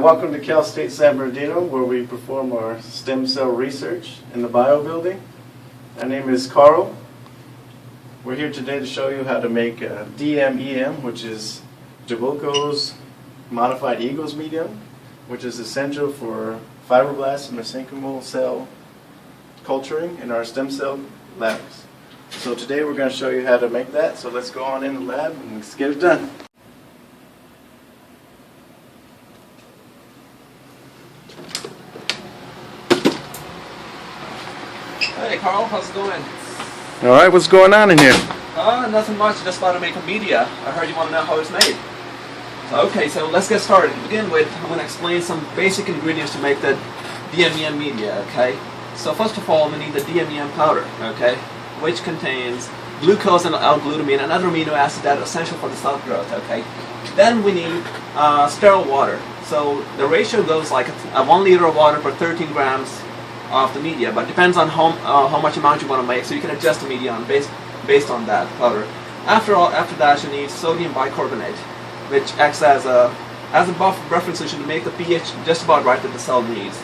Welcome to Cal State San Bernardino, where we perform our stem cell research in the bio building. My name is Carl. We're here today to show you how to make DMEM, which is Jabuco's modified Eagles medium, which is essential for fibroblast and mesenchymal cell culturing in our stem cell labs. So today we're going to show you how to make that, so let's go on in the lab and let's get it done. Hey Carl, how's it going? Alright, what's going on in here? Nothing much, just about to make a media. I heard you want to know how it's made. Okay, so let's get started. To begin with, I'm going to explain some basic ingredients to make the DMEM media, okay? So first of all, we need the DMEM powder, okay? Which contains glucose and L-glutamine, another amino acid that is essential for the cell growth, okay? Then we need sterile water. So the ratio goes like 1 liter of water per 13 grams of the media, but depends on how much amount you want to make, so you can adjust the media on based on that powder. After that, you need sodium bicarbonate, which acts as a buffer solution to make the pH just about right that the cell needs.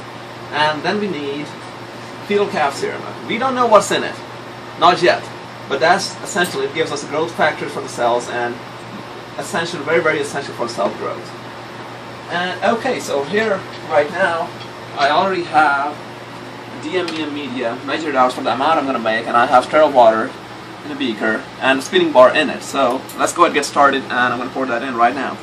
And then we need fetal calf serum. We don't know what's in it, not yet, but that's essential. It gives us growth factors for the cells and essential, very, very essential for cell growth. And okay, so here right now, I already have DMEM media measured out for the amount I'm going to make, and I have sterile water in a beaker and a spinning bar in it. So let's go ahead and get started, and I'm going to pour that in right now.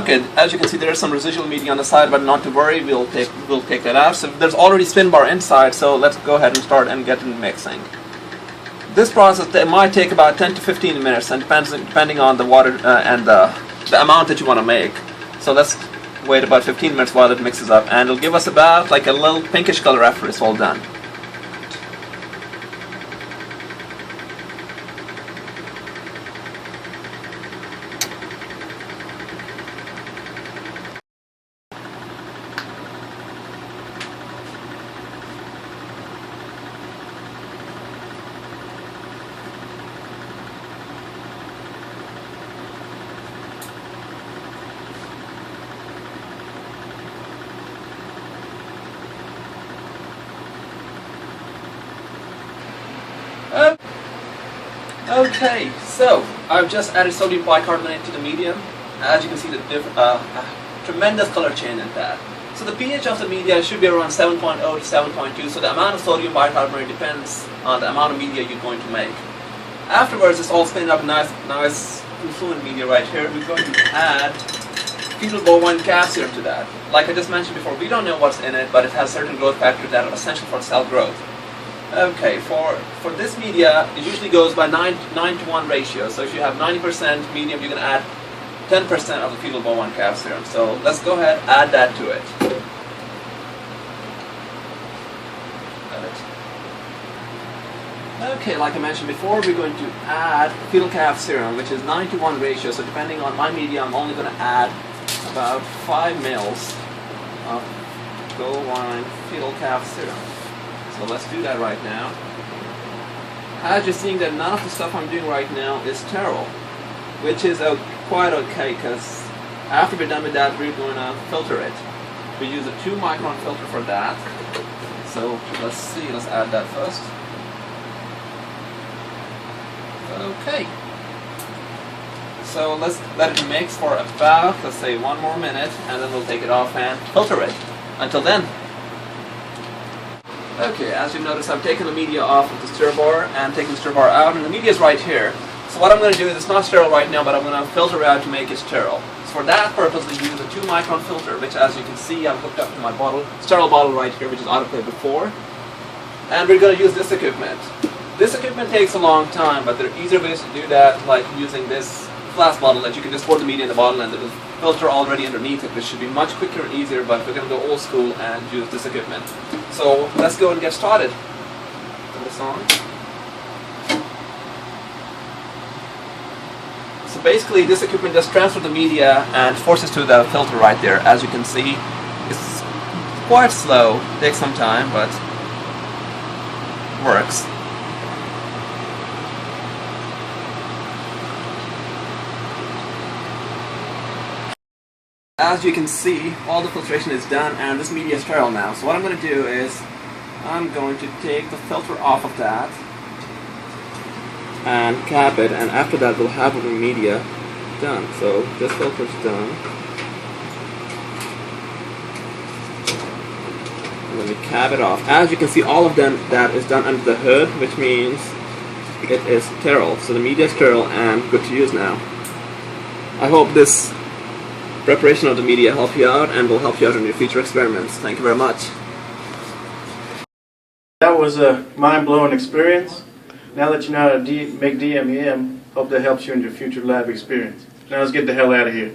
Okay, as you can see, there's some residual media on the side, but not to worry, we'll take that out. So there's already spin bar inside, so let's go ahead and start and get into mixing. This process might take about 10 to 15 minutes, and depending on the water and the amount that you want to make. So let's wait about 15 minutes while it mixes up, and it'll give us about like a little pinkish color after it's all done. Okay, so I've just added sodium bicarbonate to the medium. As you can see, the tremendous color change in that. So the pH of the media should be around 7.0 to 7.2, so the amount of sodium bicarbonate depends on the amount of media you're going to make. Afterwards, it's all spinning up nice fluid media right here. We're going to add fetal bovine calf serum to that. Like I just mentioned before, we don't know what's in it, but it has certain growth factors that are essential for cell growth. Okay, for this media, it usually goes by 9 to 1 ratio. So if you have 90% medium, you can add 10% of the fetal bovine calf serum. So let's go ahead and add that to it. Okay, like I mentioned before, we're going to add fetal calf serum, which is 9 to 1 ratio. So depending on my media, I'm only going to add about 5 mils of bovine fetal calf serum. So let's do that right now. As you're seeing that none of the stuff I'm doing right now is sterile, which is quite okay, because after we're done with that, we're going to filter it. We use a 2-micron filter for that. So let's see, let's add that first. Okay. So let's let it mix for about, let's say, 1 more minute, and then we'll take it off and filter it. Until then. Okay, as you notice, I've taken the media off of the stir bar and taken the stir bar out, and the media is right here. So what I'm going to do is, it's not sterile right now, but I'm going to filter it out to make it sterile. So for that purpose, we use a 2-micron filter, which, as you can see, I've hooked up to my bottle, sterile bottle right here, which is autoclaved before. And we're going to use this equipment. This equipment takes a long time, but there are easier ways to do that, like using this flask bottle that you can just pour the media in the bottle and there's a filter already underneath it, which should be much quicker and easier, but we're going to go old school and use this equipment. So let's go and get started. Turn this on. So basically this equipment just transfers the media and forces to the filter right there. As you can see, it's quite slow, takes some time, but works. As you can see, all the filtration is done and this media is sterile now. So what I'm going to do is I'm going to take the filter off of that and cap it, and after that we'll have the media done. So this filter is done. Let me cap it off. As you can see, all of them that is done under the hood, which means it is sterile. So the media is sterile and good to use now. I hope this preparation of the media help you out and will help you out in your future experiments. Thank you very much. That was a mind-blowing experience. Now that you know how to make DMEM, hope that helps you in your future lab experience. Now let's get the hell out of here.